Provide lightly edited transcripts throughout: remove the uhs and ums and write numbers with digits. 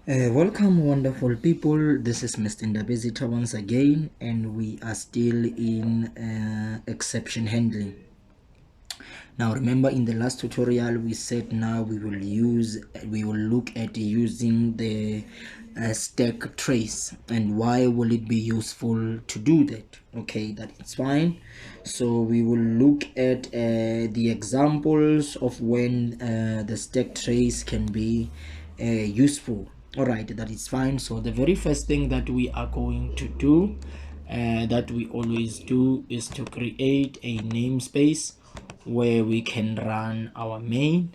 Welcome, wonderful people. This is Mr. Ndabezita once again, and we are still in exception handling. Now, remember in the last tutorial we said now we will look at using the stack trace and why will it be useful to do that. Okay, that is fine. So we will look at the examples of when the stack trace can be useful. All right, that is fine. So the very first thing that we are going to do that we always do is to create a namespace where we can run our main,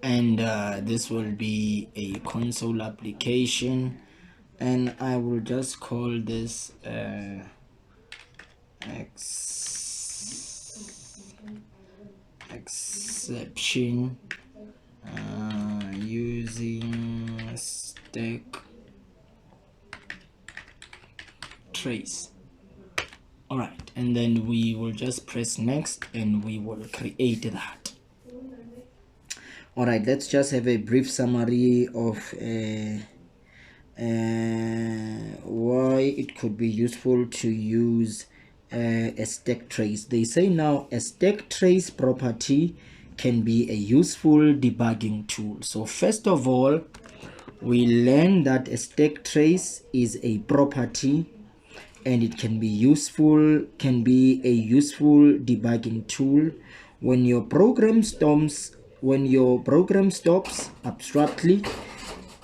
and this will be a console application, and I will just call this exception using stack trace. All right, and then we will just press next and we will create that. All right, let's just have a brief summary of why it could be useful to use a stack trace. They say now a stack trace property can be a useful debugging tool. So first of all, we learn that a stack trace is a property and it can be a useful debugging tool when your program stops abruptly.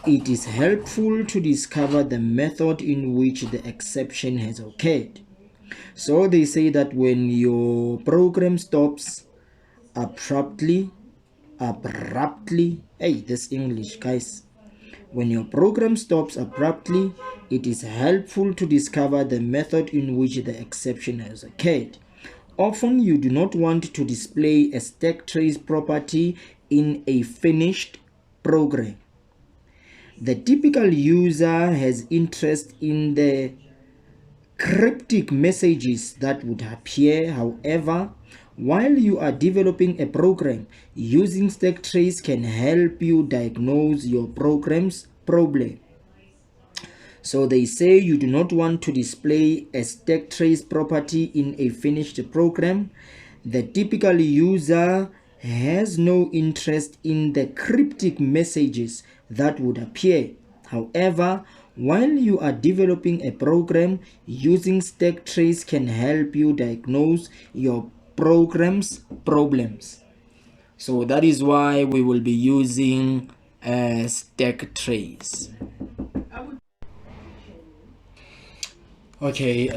It is helpful to discover the method in which the exception has occurred. So they say that when your program stops abruptly, hey, this English, guys. When your program stops abruptly, it is helpful to discover the method in which the exception has occurred. Often you do not want to display a stack trace property in a finished program. The typical user has interest in the cryptic messages that would appear. However, while you are developing a program, using stack trace can help you diagnose your program's problem. So they say you do not want to display a stack trace property in a finished program. The typical user has no interest in the cryptic messages that would appear. However, while you are developing a program, using stack trace can help you diagnose your program's problems. So that is why we will be using a stack trace. Okay,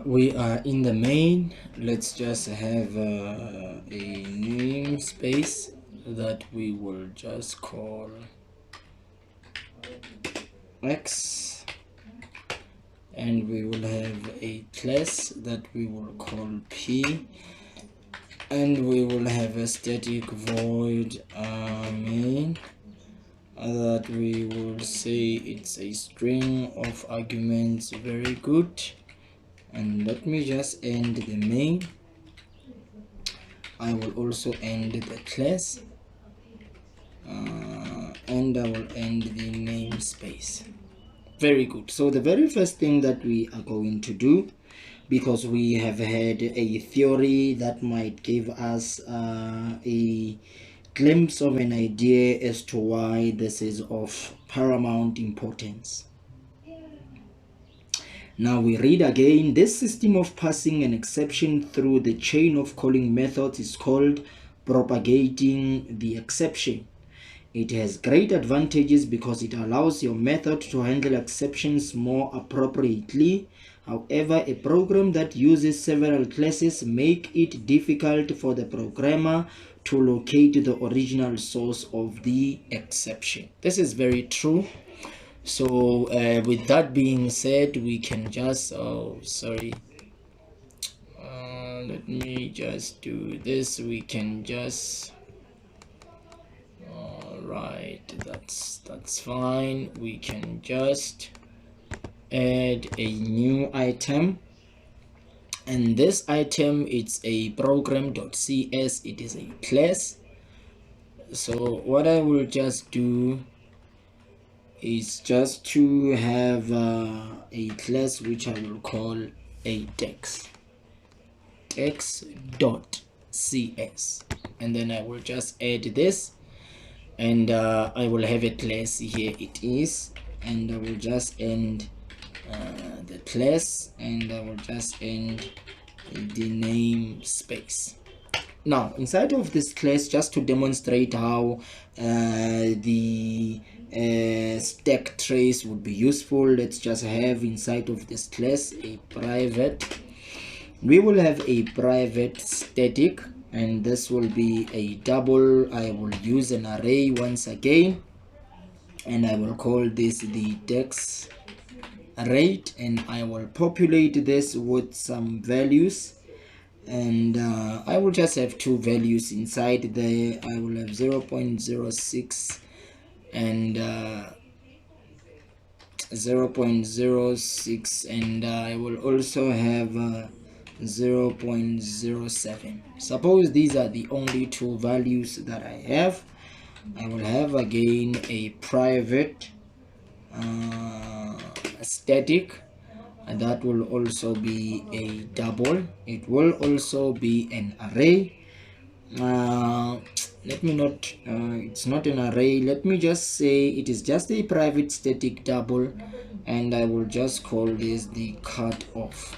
we are in the main. Let's just have a namespace that we will just call X, and we will have a class that we will call P, and we will have a static void main that we will say it's a string of arguments. Very good. And let me just end the main. I will also end the class, and I will end the namespace. Very good. So the very first thing that we are going to do, because we have had a theory that might give us a glimpse of an idea as to why this is of paramount importance. Now we read again. This system of passing an exception through the chain of calling methods is called propagating the exception. It has great advantages because it allows your method to handle exceptions more appropriately. However, a program that uses several classes make it difficult for the programmer to locate the original source of the exception. This is very true. So with that being said, we can just let me just do this. We can just right, that's fine. We can just add a new item, and this item, it's a program.cs. it is a class. So what I will just do is just to have a class which I will call a text.cs, and then I will just add this, and I will have a class here. It is, and I will just end the class, and I will just end the namespace. Now inside of this class, just to demonstrate how the stack trace would be useful, let's just have inside of this class a private. We will have a private static, and this will be a double. I will use an array once again, and I will call this the text rate, and I will populate this with some values, and I will just have two values inside there. I will have 0.06 and 0.06, and I will also have 0.07. Suppose these are the only two values that I have. I will have again a private static, and that will also be a double. It will also be an array. Let me not it's not an array, let me just say it is just a private static double, and I will just call this the cutoff,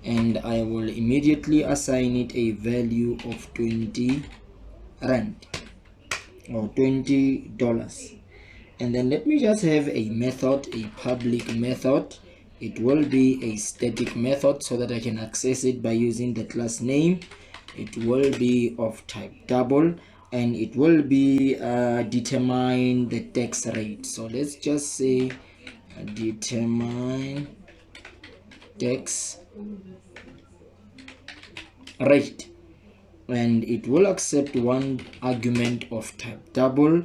and I will immediately assign it a value of 20 rand or $20. And then let me just have a method, a public method. It will be a static method so that I can access it by using the class name. It will be of type double, and it will be determine the text rate. So let's just say determine text rate, and it will accept one argument of type double,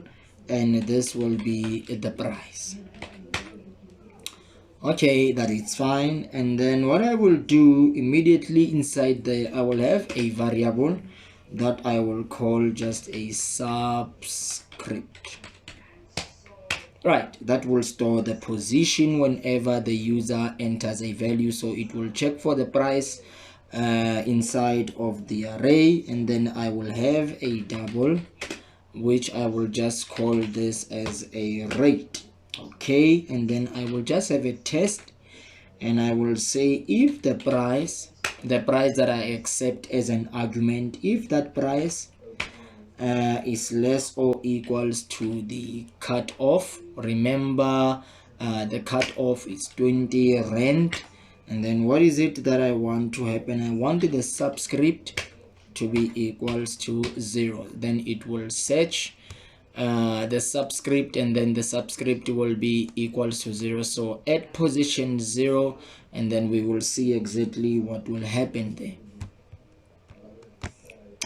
and this will be the price. Okay, that is fine. And then what I will do immediately inside there, I will have a variable that I will call just a subscript. Right, that will store the position whenever the user enters a value. So it will check for the price inside of the array, and then I will have a double, which I will just call this as a rate. Okay, and then I will just have a test, and I will say if the price that I accept as an argument, if that price is less or equals to the cutoff. Remember, the cutoff is 20 rand. And then what is it that I want to happen? I want the subscript to be equals to 0. Then it will search the subscript, and then the subscript will be equals to 0. So at position 0, and then we will see exactly what will happen there.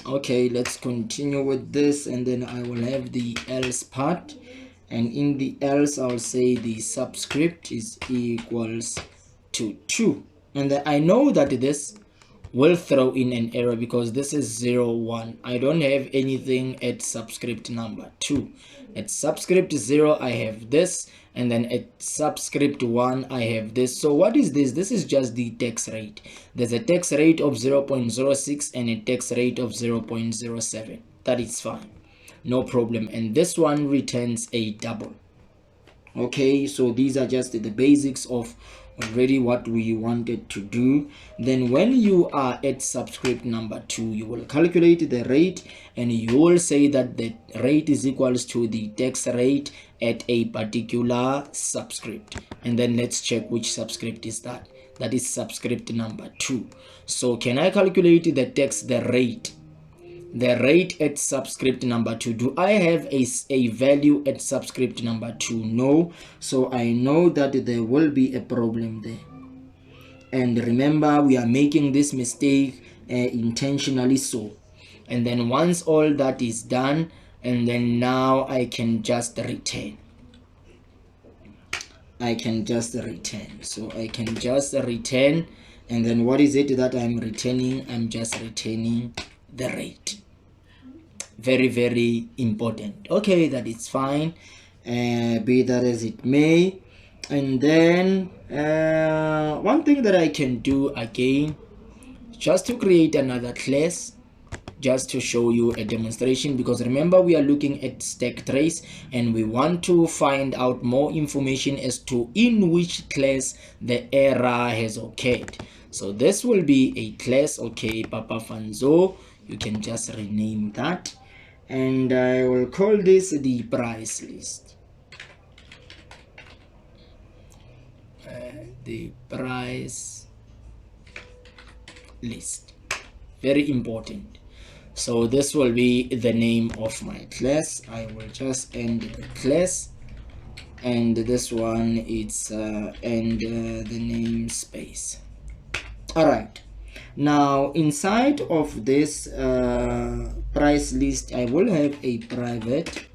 Okay, let's continue with this, and then I will have the else part, and in the else I'll say the subscript is equals to 2, and then I know that this will throw in an error because this is 0 1. I don't have anything at subscript number 2. At subscript 0 I have this, and then at subscript 1 I have this. So what is this? This is just the text rate. There's a text rate of 0.06 and a text rate of 0.07. That is fine, no problem. And this one returns a double. Okay, so these are just the basics of already what we wanted to do. Then when you are at subscript number 2, you will calculate the rate, and you will say that the rate is equals to the text rate at a particular subscript. And then let's check which subscript is that. That is subscript number 2. So can I calculate the rate at subscript number 2? Do I have a value at subscript number 2? No. So I know that there will be a problem there. And remember, we are making this mistake intentionally so. And then once all that is done, and then now I can just return. So I can just return, and then what is it that I'm returning? I'm just returning the rate. Very, very important. Okay, that is fine. be that as it may. And then one thing that I can do again, just to create another class, just to show you a demonstration, because remember we are looking at stack trace and we want to find out more information as to in which class the error has occurred. So this will be a class, okay, Papa Fanzo, you can just rename that, and I will call this the price list. The price list, very important. So this will be the name of my class. I will just end the class, and this one it's end the namespace. All right, now inside of this price list, I will have a private,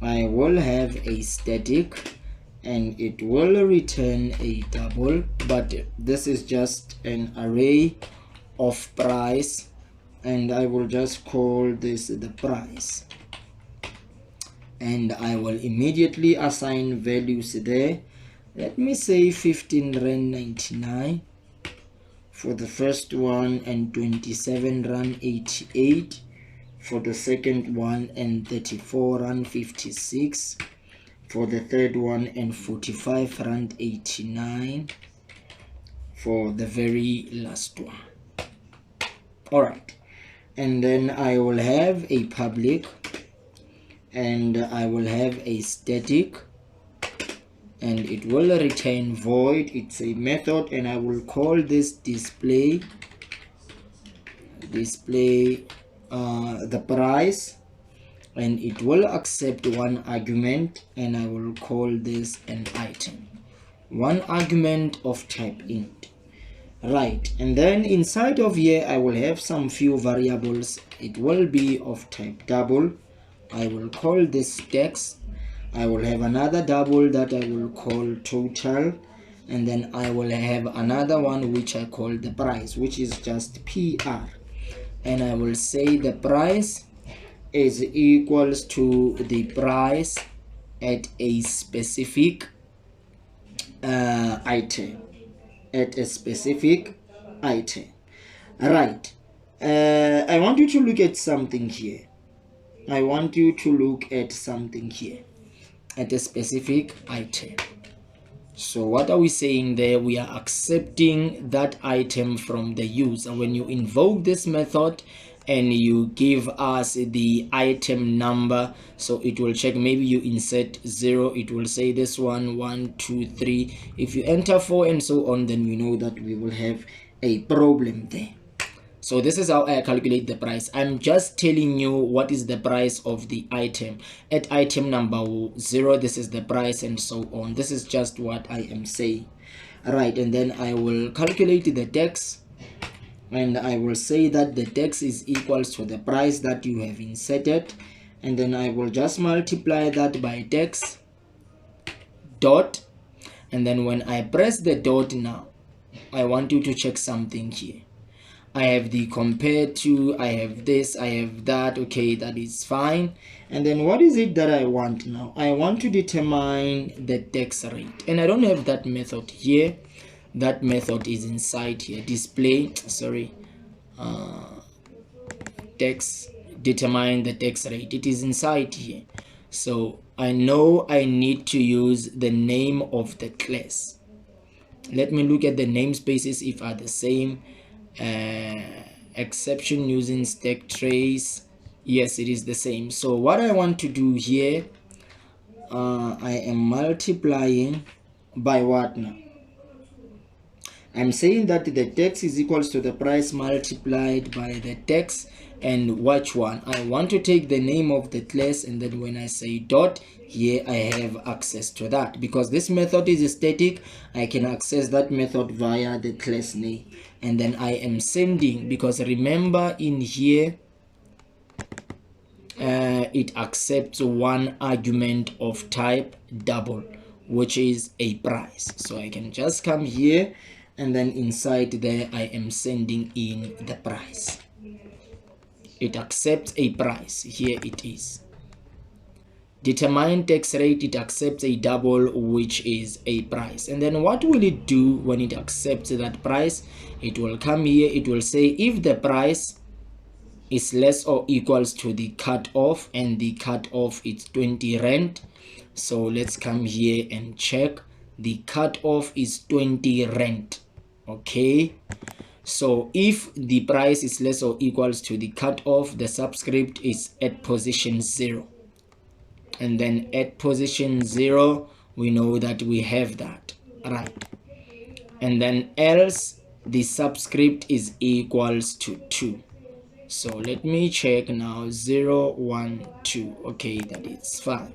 I will have a static, and it will return a double, but this is just an array of price, and I will just call this the price, and I will immediately assign values there. Let me say 15 rand 99 for the first one, and 27 rand 88 for the second one, and 34 rand 56 for the third one, and 45 rand 89 for the very last one. All right, and then I will have a public, and I will have a static, and it will return void. It's a method, and I will call this display the price, and it will accept one argument, and I will call this an item, one argument of type int. Right, and then inside of here I will have some few variables. It will be of type double. I will call this text. I will have another double that I will call total, and then I will have another one which I call the price, which is just PR, and I will say the price is equals to the price at a specific item, at a specific item. Right, I want you to look at something here. I want you to look at something here, at a specific item. So what are we saying there? We are accepting that item from the user. When you invoke this method and you give us the item number, so it will check. Maybe you insert 0, it will say this one 1 2 3. If you enter 4 and so on, then we know that we will have a problem there. So this is how I calculate the price. I'm just telling you what is the price of the item. At item number 0, this is the price, and so on. This is just what I am saying. Right, and then I will calculate the tax, and I will say that the tax is equals to the price that you have inserted, and then I will just multiply that by tax dot, and then when I press the dot, now I want you to check something here. I have the compared to, I have this, I have that. Okay, that is fine. And then what is it that I want now? I want to determine the tax rate, and I don't have that method here. That method is inside here, display, sorry, tax, determine the tax rate. It is inside here. So I know I need to use the name of the class. Let me look at the namespaces if are the same. Exception using stack trace, yes, it is the same. So what I want to do here, I am multiplying by what now? I'm saying that the tax is equals to the price multiplied by the tax, and watch one, I want to take the name of the class, and then when I say dot here, I have access to that. Because this method is static, I can access that method via the class name, and then I am sending, because remember in here it accepts one argument of type double, which is a price. So I can just come here, and then inside there I am sending in the price. It accepts a price. Here it is. determine tax rate, it accepts a double, which is a price. And then what will it do when it accepts that price? It will come here, it will say if the price is less or equals to the cutoff, and the cutoff is 20 rand. So let's come here and check. The cutoff is 20 rand. Okay, so if the price is less or equals to the cutoff, the subscript is at position 0. And then at position 0, we know that we have that, right? And then else the subscript is equals to 2. So let me check now. 0, 1, 2. Okay, that is fine.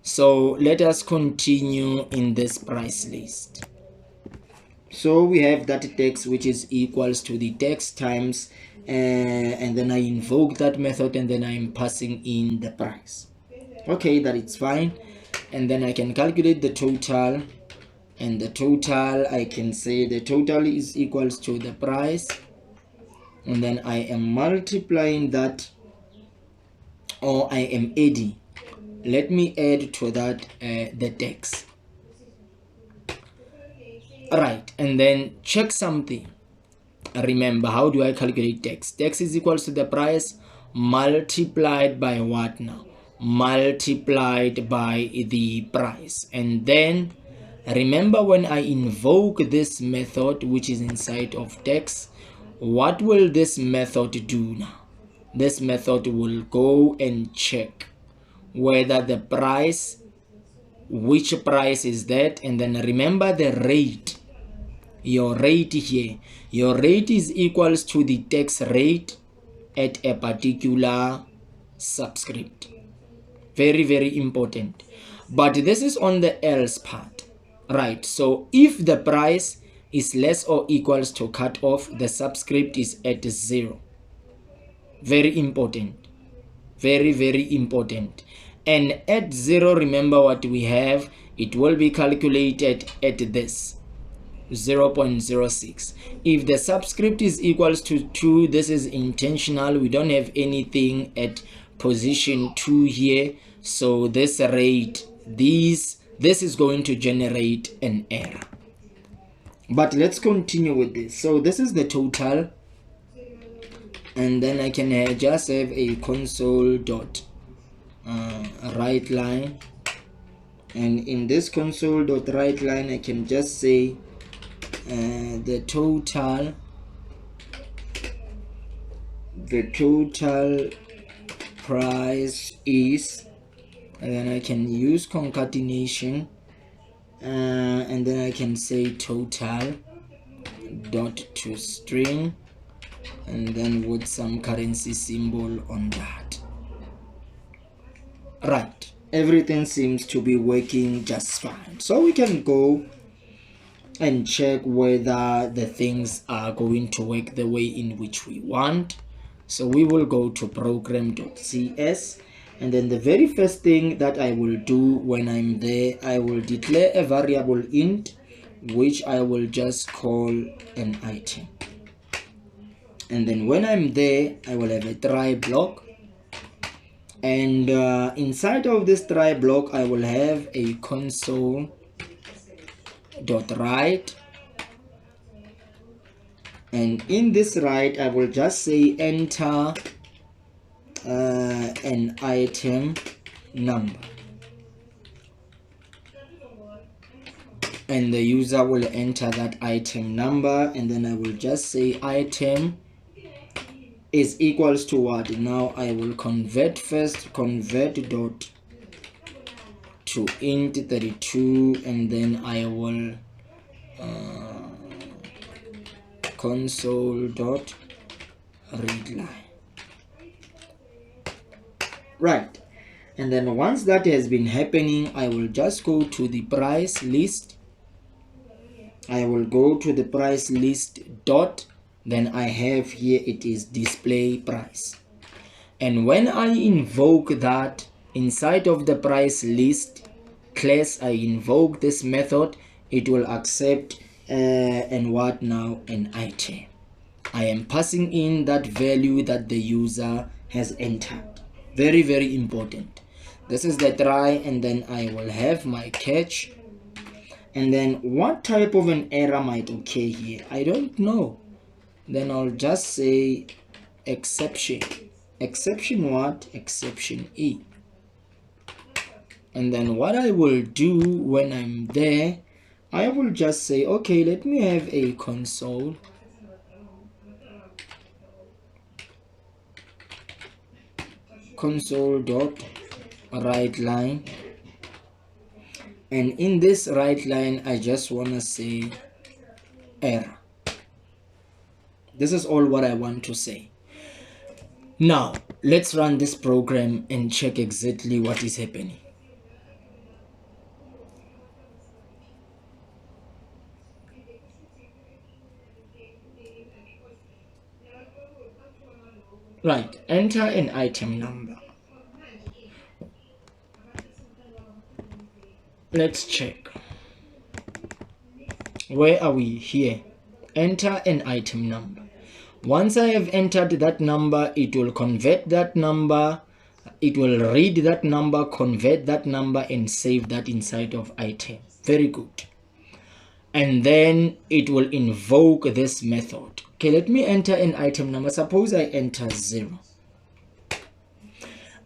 So let us continue in this price list. So we have that text which is equals to the text times, and then I invoke that method, and then I'm passing in the price. Okay, that is fine. And then I can calculate the total, and the total, I can say the total is equals to the price, and then I am multiplying that, or I am adding. Let me add to that the text. Right, and then check something. Remember, how do I calculate tax? Tax is equals to the price multiplied by what now? Multiplied by the price. And then remember, when I invoke this method which is inside of tax, what will this method do now? This method will go and check whether the price, which price is that, and then remember the rate. Your rate here, your rate is equals to the tax rate at a particular subscript. Very, very important. But this is on the else part, right? So if the price is less or equals to cutoff, the subscript is at 0. Very important. Very, very important. And at 0, remember what we have, it will be calculated at this 0.06. If the subscript is equals to 2, this is intentional. We don't have anything at position 2 here. So this rate, this is going to generate an error. But let's continue with this. So this is the total. And then I can just have a console dot write line, and in this console dot write line I can just say the total price is, and then I can use concatenation, and then I can say total dot to string, and then with some currency symbol on that. Right, everything seems to be working just fine. So we can go and check whether the things are going to work the way in which we want. So we will go to program.cs, and then the very first thing that I will do when I'm there, I will declare a variable int, which I will just call an item. And then when I'm there, I will have a try block, and inside of this try block I will have a console dot write, and in this write I will just say enter an item number, and the user will enter that item number, and then I will just say item is equals to what. Now I will convert dot to int 32, and then I will console dot read line. Right, and then once that has been happening, I will just go to the price list. I will go to the price list dot, then I have here, it is display price, and when I invoke that inside of the price list class, I invoke this method, it will accept and what now, an item. I am passing in that value that the user has entered. Very, very important. This is the try, and then I will have my catch. And then what type of an error might occur here? I don't know. Then I'll just say exception. Exception what? Exception E. And then what I will do when I'm there, I will just say, okay, let me have a console. Console dot write line. And in this write line, I just want to say error. This is all what I want to say. Now, let's run this program and check exactly what is happening. Right, enter an item number. Let's check. Where are we? Here. Enter an item number. Once I have entered that number, it will convert that number. It will read that number, convert that number, and save that inside of item. Very good. And then it will invoke this method. Okay, let me enter an item number. Suppose I enter 0.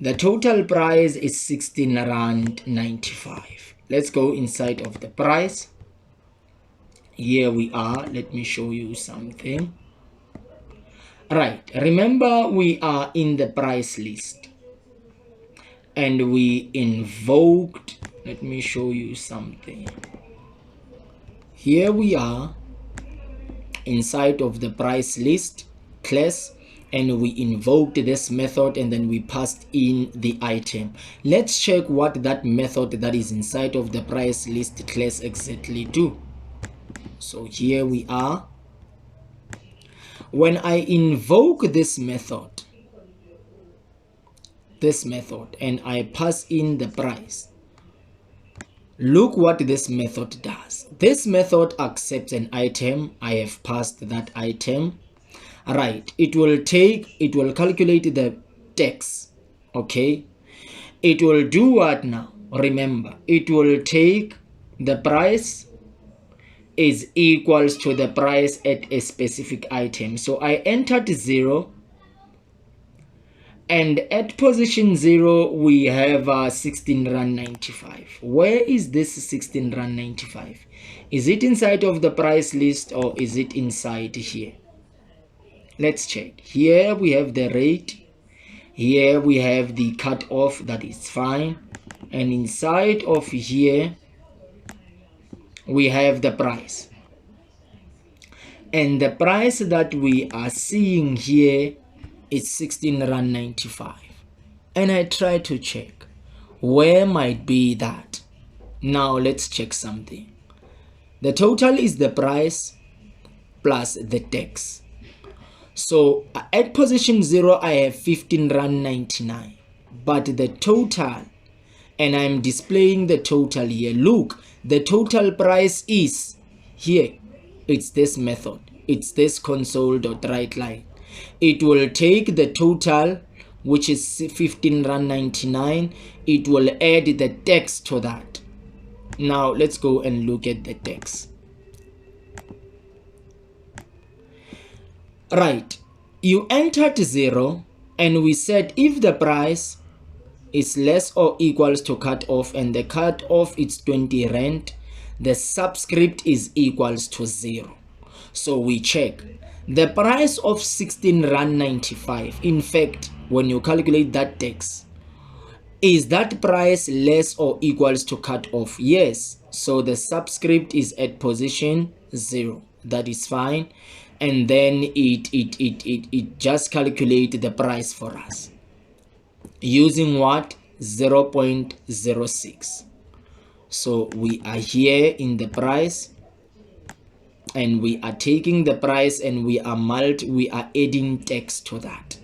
The total price is 16 Rand 95. Let's go inside of the price. Here we are. Let me show you something. Right, remember we are in the price list and we invoked, let me show you something. Here we are inside of the price list class, and we invoked this method, and then we passed in the item. Let's check what that method that is inside of the price list class exactly do. So here we are. When I invoke this method and I pass in the price, look what this method does. This method accepts an item. I have passed that item. Right, it will calculate the tax. Okay, it will do what now? Remember, it will take the price is equals to the price at a specific item. So I entered 0, and at position 0 we have 16 Rand 95. Where is this 16 Rand 95? Is it inside of the price list or is it inside here? Let's check. Here we have the rate. Here we have the cutoff. That is fine. And inside of here we have the price. And the price that we are seeing here is 16 Rand 95. And I try to check where might be that. Now let's check something. The total is the price plus the tax. So at position 0 I have 15 Rand 99. But the total, and I'm displaying the total here. Look, the total price is here. It's this method. It's this console.writeLine. It will take the total, which is 15 Rand 99. It will add the text to that. Now let's go and look at the text. Right, you entered 0, and we said if the price is less or equals to cutoff, and the cutoff is 20 Rand, the subscript is equals to 0. So we check the price of 16 Rand 95. In fact, when you calculate that tax, is that price less or equals to cutoff? Yes. So the subscript is at position 0. That is fine. And then it just calculate the price for us using what? 0.06. So we are here in the price, and we are taking the price, and we are adding text to that.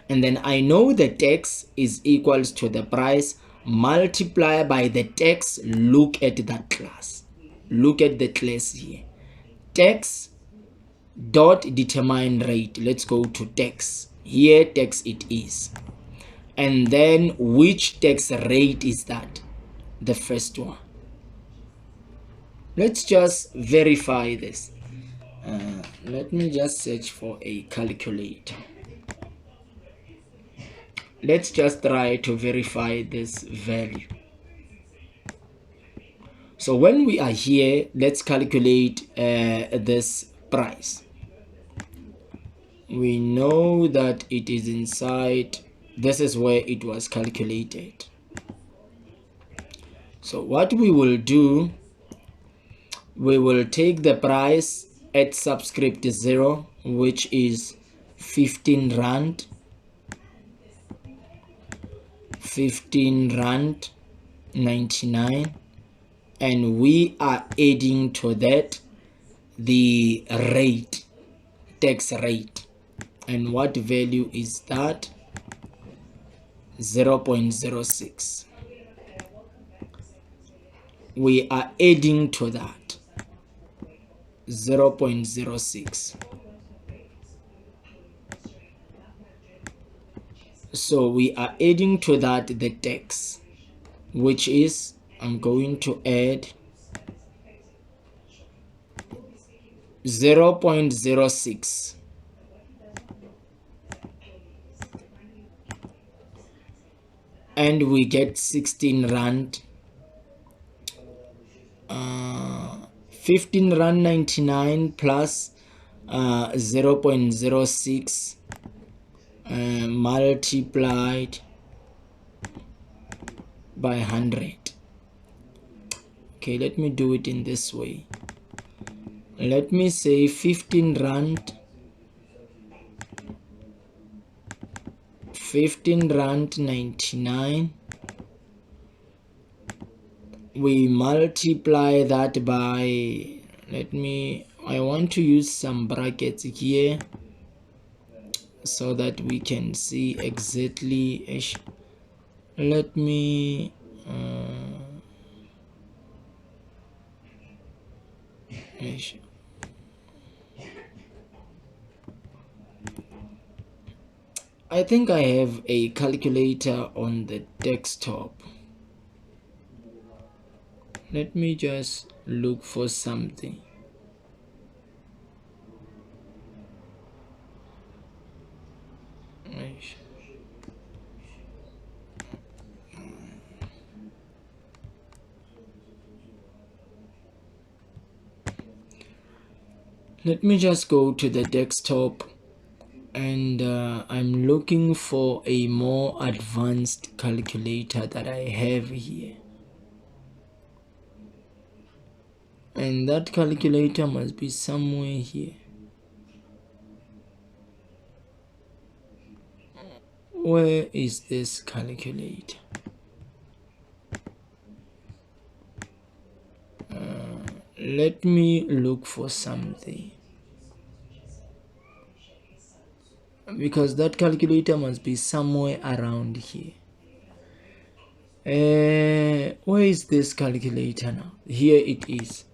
And then I know the text is equals to the price multiplied by the text. Look at that class. Look at the class here. Text dot determine rate. Let's go to text. Here text it is. And then which tax rate is that? The first one. Let's just verify this. Let me just search for a calculator. Let's just try to verify this value. So when we are here, let's calculate this price. We know that it is inside. This is where it was calculated. So what we will do, we will take the price at subscript 0, which is 15 rand, 15 rand 99, and we are adding to that the rate, tax rate. And what value is that? 0.06. We are adding to that 0.06. So we are adding to that the tax, which is, I'm going to add 0.06, and we get 16 rand, 15 rand 99 plus 0.06 multiplied by 100. Okay, let me do it in this way. Let me say 15 rand 99. We multiply that by, I want to use some brackets here so that we can see exactly. Let me I think I have a calculator on the desktop. Let me just look for something. Let me just go to the desktop, and I'm looking for a more advanced calculator that I have here. And that calculator must be somewhere here. Where is this calculator? Let me look for something, because that calculator must be somewhere around here. Where is this calculator now? Here it is.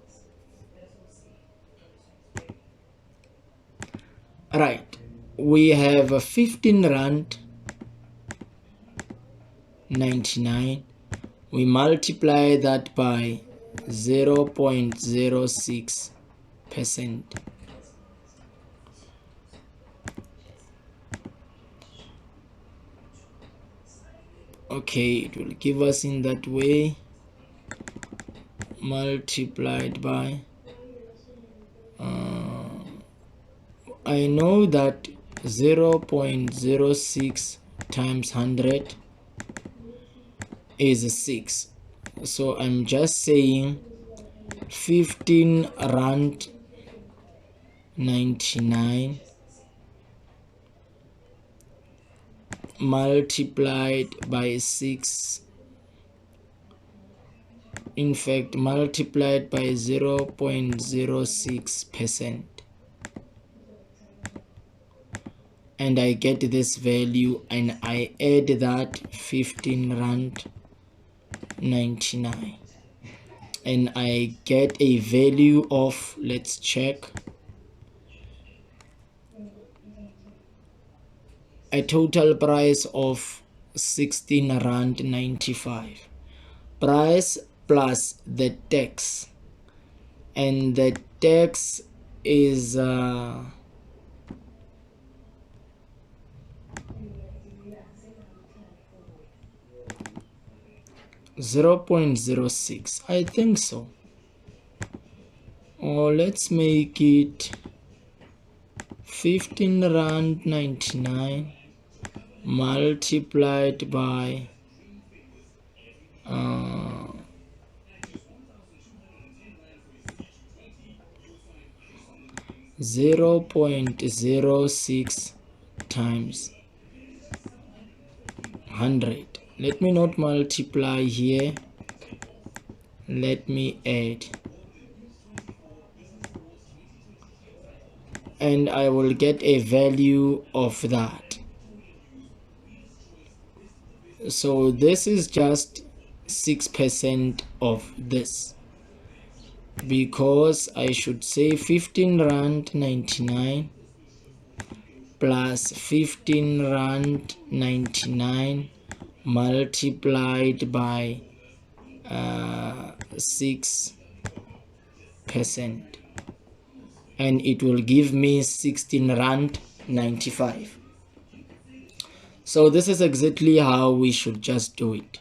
Right, we have a 15 rand 99. We multiply that by 0.06%. Okay, it will give us in that way, multiplied by I know that 0.06 times 100 is 6. So I'm just saying 15 rand 99 multiplied by 6, in fact multiplied by 0.06%, and I get this value, and I add that 15 rand 99, and I get a value of, let's check, a total price of 16 rand 95. Price plus the tax, and the tax is 0.06, I think so. Or let's make it 15 rand 99 multiplied by 0.06 times 100. Let me not multiply here, let me add, and I will get a value of that. So this is just 6% of this, because I should say 15 rand 99 plus 15 rand 99 multiplied by 6%, and it will give me 16 rand 95. So this is exactly how we should just do it.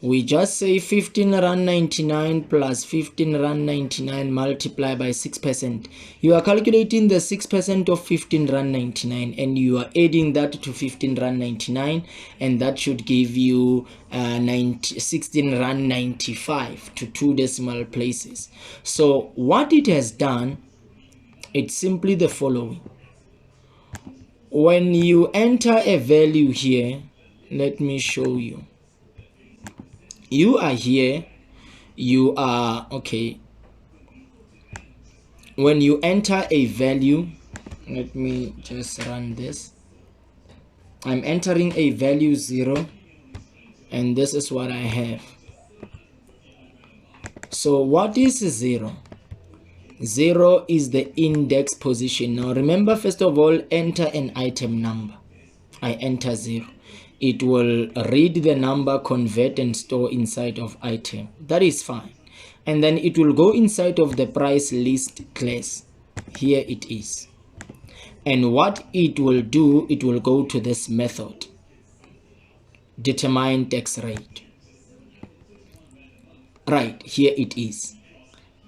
We just say 15 rand 99 plus 15 rand 99 multiplied by 6%. You are calculating the 6% of 15 rand 99, and you are adding that to 15 rand 99, and that should give you 16 rand 95 to 2 decimal places. So what it has done, it's simply the following. When you enter a value here, let me show you. You are here, you are okay. When you enter a value, let me just run this. I'm entering a value 0, and this is what I have. So what is 0? 0 is the index position. Now remember, first of all, enter an item number. I enter 0. It will read the number, convert, and store inside of item. That is fine. And then it will go inside of the price list class. Here it is. And what it will do, it will go to this method. Determine tax rate. Right, here it is.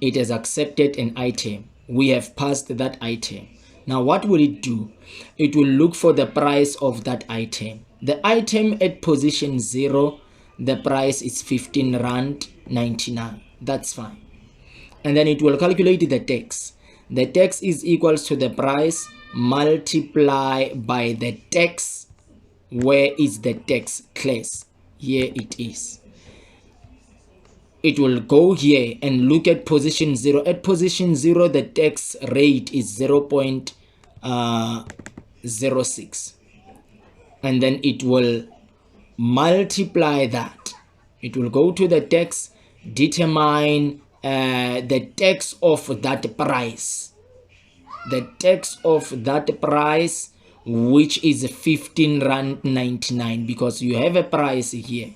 It has accepted an item. We have passed that item. Now what will it do? It will look for the price of that item. The item at position 0, the price is 15 rand 99. That's fine. And then it will calculate the tax. The tax is equals to the price multiply by the tax. Where is the tax class? Here it is. It will go here and look at position 0. At position 0, the tax rate is 0.06. And then it will multiply that. It will go to the tax, determine the tax of that price. The tax of that price, which is 15 rand 99, because you have a price here.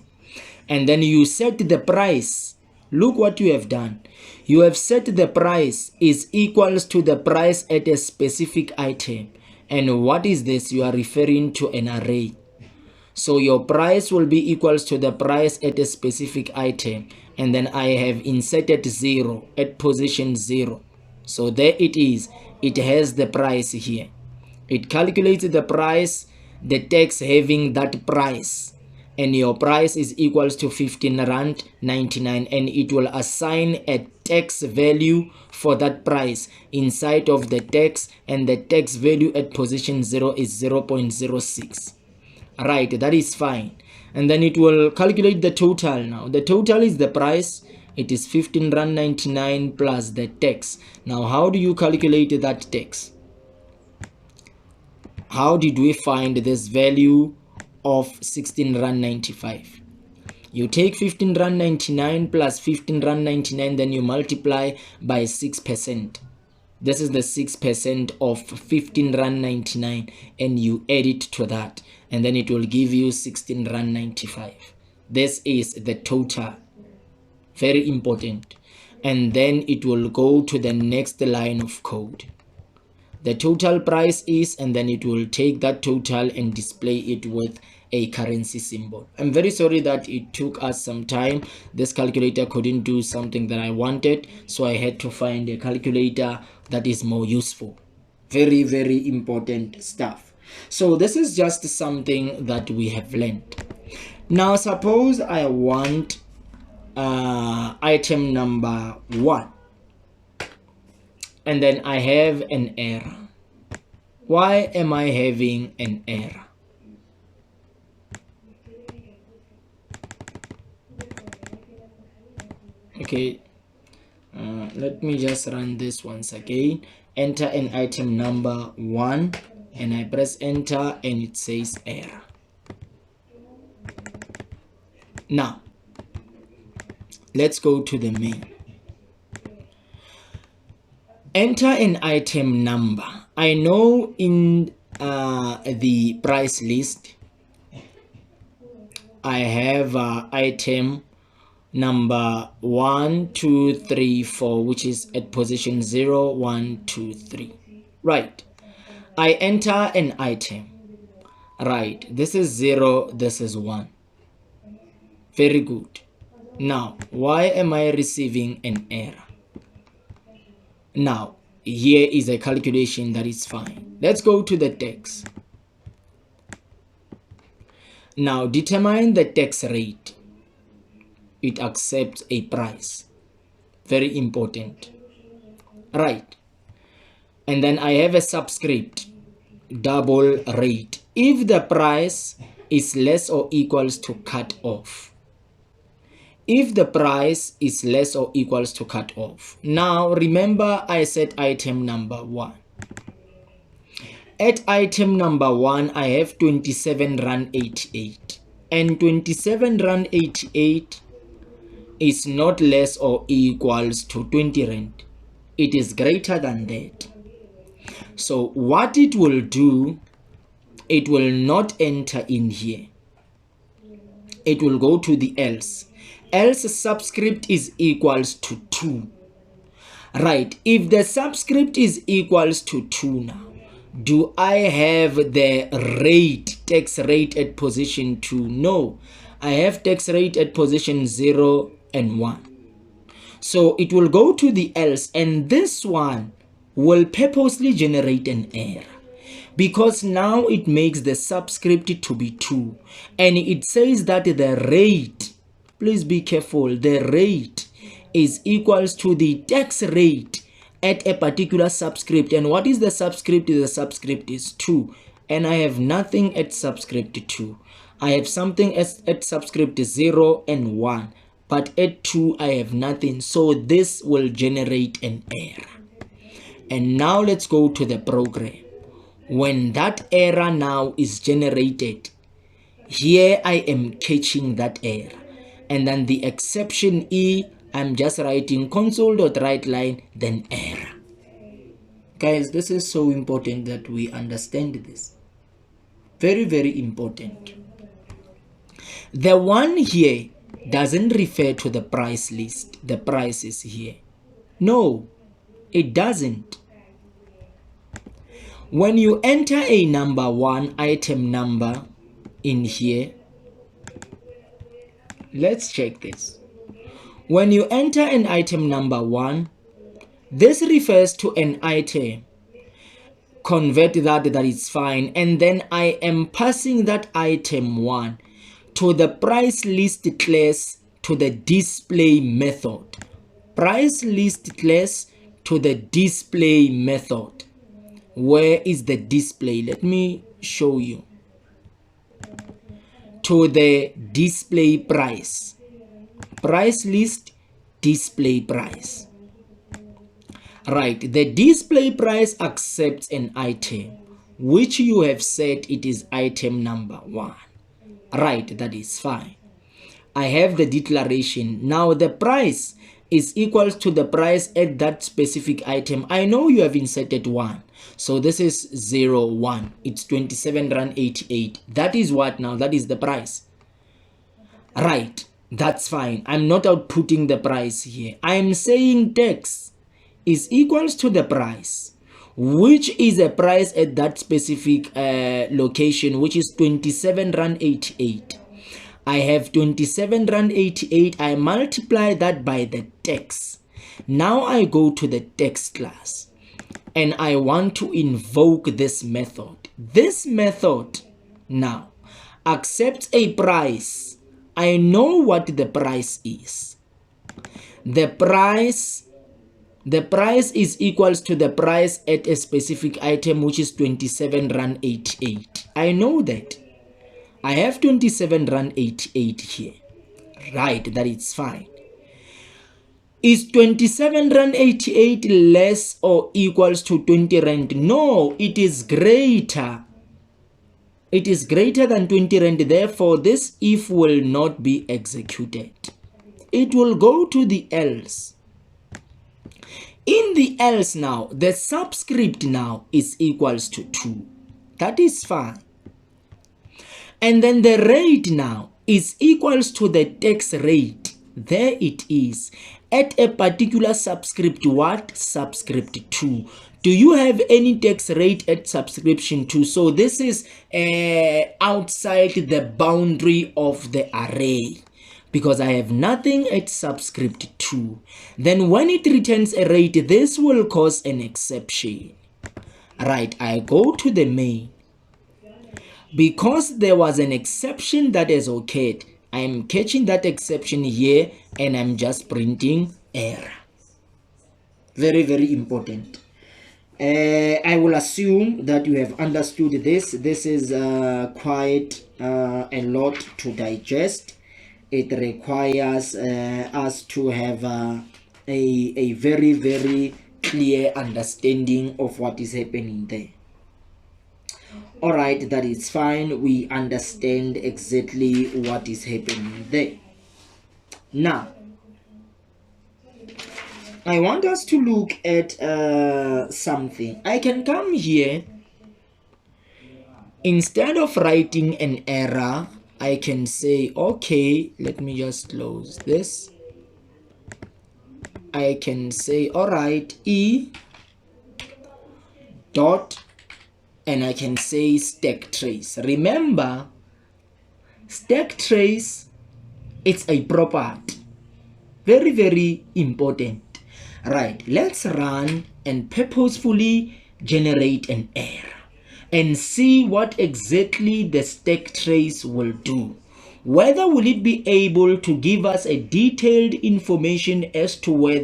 And then you set the price. Look what you have done. You have set the price is equals to the price at a specific item. And what is this? You are referring to an array. So your price will be equals to the price at a specific item. And then I have inserted 0 at position 0. So there it is. It has the price here. It calculates the price, the tax having that price. And your price is equals to 15 rand 99, and it will assign a tax value for that price inside of the tax, and the tax value at position 0 is 0.06. Right, that is fine. And then it will calculate the total. Now the total is the price. It is 15 rand 99 plus the tax. Now how do you calculate that tax? How did we find this value of 16 rand 95? You take 15 rand 99 plus 15 rand 99, then you multiply by 6%. This is the 6% of 15 rand 99, and you add it to that, and then it will give you 16 rand 95. This is the total. Very important. And then it will go to the next line of code. The total price is, and then it will take that total and display it with a currency symbol. I'm very sorry that it took us some time. This calculator couldn't do something that I wanted, so I had to find a calculator that is more useful. Very, very important stuff. So this is just something that we have learned. Now suppose I want item number 1, and then I have an error. Why am I having an error? Okay, let me just run this once again. Enter an item number 1, and I press enter, and it says error. Now let's go to the main. Enter an item number. I know in the price list I have item number 1, 2, 3, 4, which is at position 0, 1, 2, 3. Right. I enter an item. Right. This is 0. This is 1. Very good. Now, why am I receiving an error? Now, here is a calculation that is fine. Let's go to the tax. Now, determine the tax rate. It accepts a price. Very important. Right. And then I have a subscript, double rate. If the price is less or equals to cut off. If the price is less or equals to cut off. Now remember I said item number 1. At item number 1 I have 27 rand 88, and 27 rand 88 is not less or equals to 20 rand. It is greater than that. So what it will do, it will not enter in here. It will go to the else. Else subscript is equals to 2. Right. If the subscript is equals to 2 now, do I have the rate, tax rate at position 2? No. I have tax rate at position 0 and 1. So it will go to the else, and this one will purposely generate an error. Because now it makes the subscript to be 2. And it says that the rate, please be careful, the rate is equals to the tax rate at a particular subscript. And what is the subscript? The subscript is 2. And I have nothing at subscript 2. I have something at subscript 0 and 1. But at 2 I have nothing. So this will generate an error. And now let's go to the program. When that error now is generated, here I am catching that error. And then the exception E, I'm just writing console.writeLine, then error. Guys, this is so important that we understand this. Very, very important. The one here doesn't refer to the price list. The price is here. No, it doesn't. When you enter a number 1 item number in here, let's check this. When you enter an item number 1, this refers to an item. Convert that is fine. And then I am passing that item 1 to the price list class to the display method. Price list class to the display method. Where is the display? Let me show you. To the display price. Price list, display price. Right. The display price accepts an item which you have said it is item number 1. Right. That is fine. I have the declaration. Now the price is equals to the price at that specific item. I know you have inserted 1. So this is 0, 1. It's 27 Rand 88. That is what now? That is the price. Right. That's fine. I'm not outputting the price here. I am saying tax is equals to the price, which is a price at that specific location, which is 27 Rand 88. I have 27 Rand 88. I multiply that by the tax. Now I go to the tax class and I want to invoke this method. This method now accepts a price. I know what the price is. The price is equals to the price at a specific item, which is 27 Rand 88. I know that. I have 27 Rand 88 here. Right, that is fine. Is 27 Rand 88 less or equals to 20 Rand? No, it is greater. It is greater than 20 Rand. Therefore, this if will not be executed. It will go to the else. In the else now, the subscript now is equals to 2. That is fine. And then the rate now is equals to the tax rate. There it is. At a particular subscript, what? Subscript 2. Do you have any tax rate at subscription 2? So this is outside the boundary of the array, because I have nothing at subscript 2. Then when it returns a rate, this will cause an exception. Right, I go to the main. Because there was an exception that has occurred, I am catching that exception here and I'm just printing error. Very, very important. I will assume that you have understood this. This is quite a lot to digest. It requires us to have a very, very clear understanding of what is happening there. All right, that is fine. We understand exactly what is happening there. Now, I want us to look at something. I can come here. Instead of writing an error, I can say, okay, let me just close this. I can say, all right, E dot, and I can say stack trace. Remember, stack trace, it's a property. Very, very important. Right, let's run and purposefully generate an error and see what exactly the stack trace will do. Whether will it be able to give us a detailed information as to where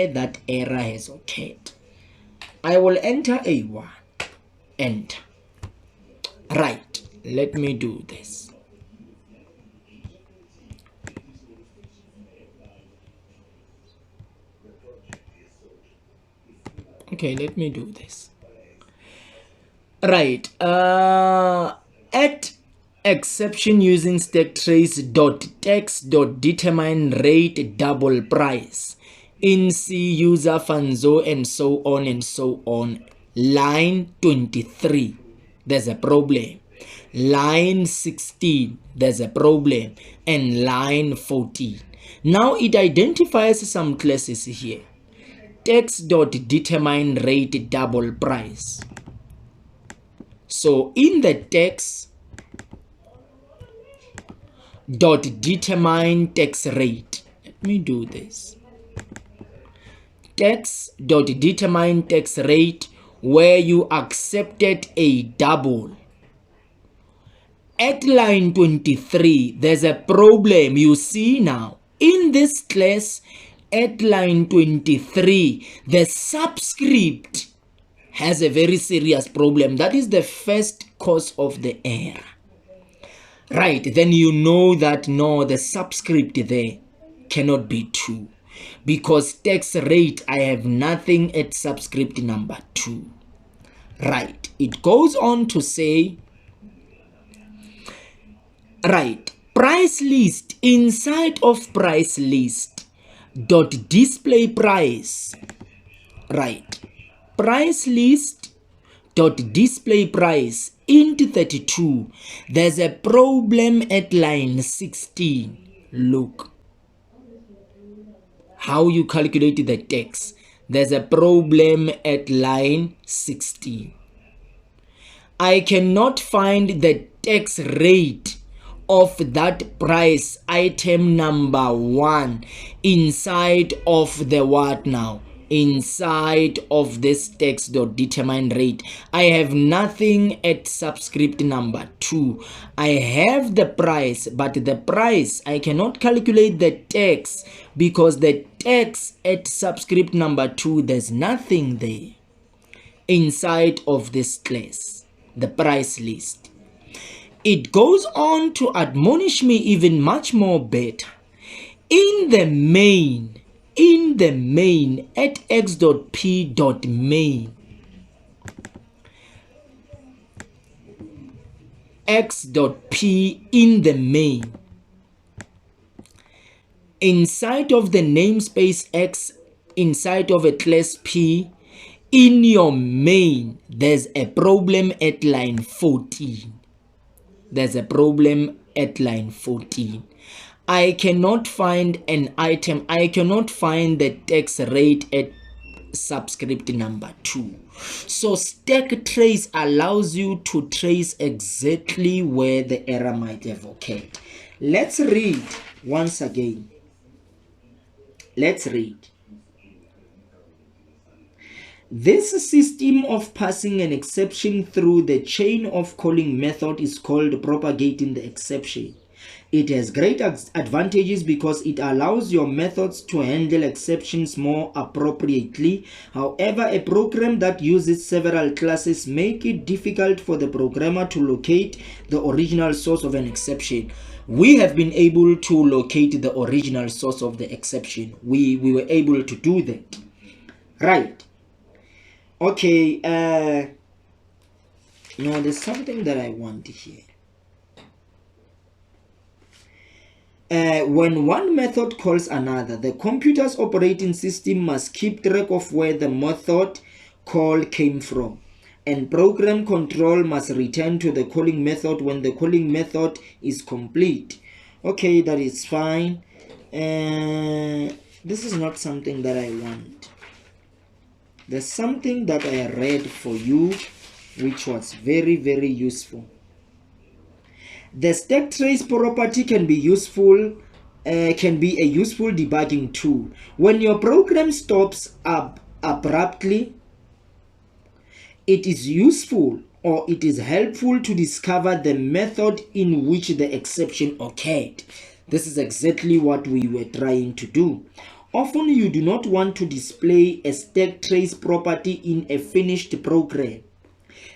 that error has occurred. I will enter A1. Enter. Right, let me do this. Okay, let me do this. Right, at exception using stack trace dot text dot determine rate double price in C user fanzo and so on and so on. Line 23, there's a problem. Line 16, there's a problem. And line 14. Now it identifies some classes here. Text dot determine rate double price. So in the text dot determine tax rate, let me do this. Text dot determine tax rate, where you accepted a double. At line 23, there's a problem. You see now in this class at line 23, the subscript has a very serious problem. That is the first cause of the error. Right, then you know that no, the subscript there cannot be 2. Because tax rate, I have nothing at subscript number 2. Right, it goes on to say, right, price list, inside of price list, dot display price, right? Price list dot display price int 32. There's a problem at line 16. Look how you calculate the tax. There's a problem at line 16. I cannot find the tax rate of that price item number 1 inside of the what now? Inside of this text dot determine rate. I have nothing at subscript number 2. I have the price, but the price I cannot calculate the tax because the tax at subscript number 2, there's nothing there inside of this class, the price list. It goes on to admonish me even much more better. In the main at x.p.main, x.p in the main, inside of the namespace x, inside of a class p, in your main, there's a problem at line 14. There's a problem at line 14. I cannot find an item. I cannot find the tax rate at subscript number 2. So stack trace allows you to trace exactly where the error might have occurred. Let's read once again. Let's read. This system of passing an exception through the chain of calling method is called propagating the exception. It has great advantages because it allows your methods to handle exceptions more appropriately. However, a program that uses several classes make it difficult for the programmer to locate the original source of an exception. We have been able to locate the original source of the exception. We were able to do that. Right. Okay, no, there's something that I want here. When one method calls another, the computer's operating system must keep track of where the method call came from, and program control must return to the calling method when the calling method is complete. Okay, that is fine. This is not something that I want. There's something that I read for you which was very, very useful. The stack trace property can be useful, can be a useful debugging tool. When your program stops abruptly, it is useful or it is helpful to discover the method in which the exception occurred. This is exactly what we were trying to do. Often you do not want to display a stack trace property in a finished program.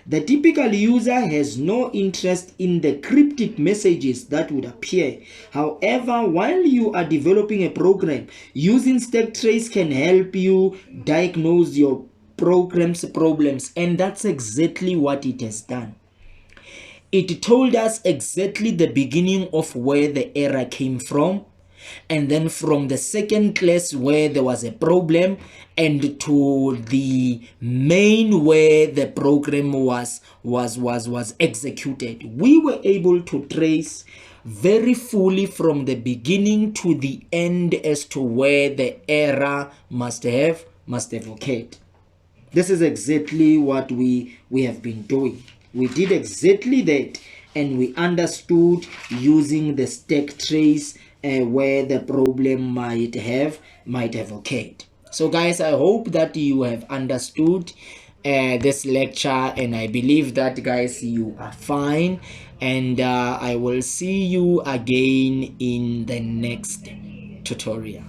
The typical user has no interest in the cryptic messages that would appear. However, while you are developing a program, using stack trace can help you diagnose your program's problems, and that's exactly what it has done. It told us exactly the beginning of where the error came from, and then from the second class where there was a problem, and to the main where the program was executed. We were able to trace very fully from the beginning to the end as to where the error must have occurred. This is exactly what we have been doing. We did exactly that, and we understood using the stack trace where the problem might have occurred. So guys, I hope that you have understood this lecture, and I believe that guys you are fine, and I will see you again in the next tutorial.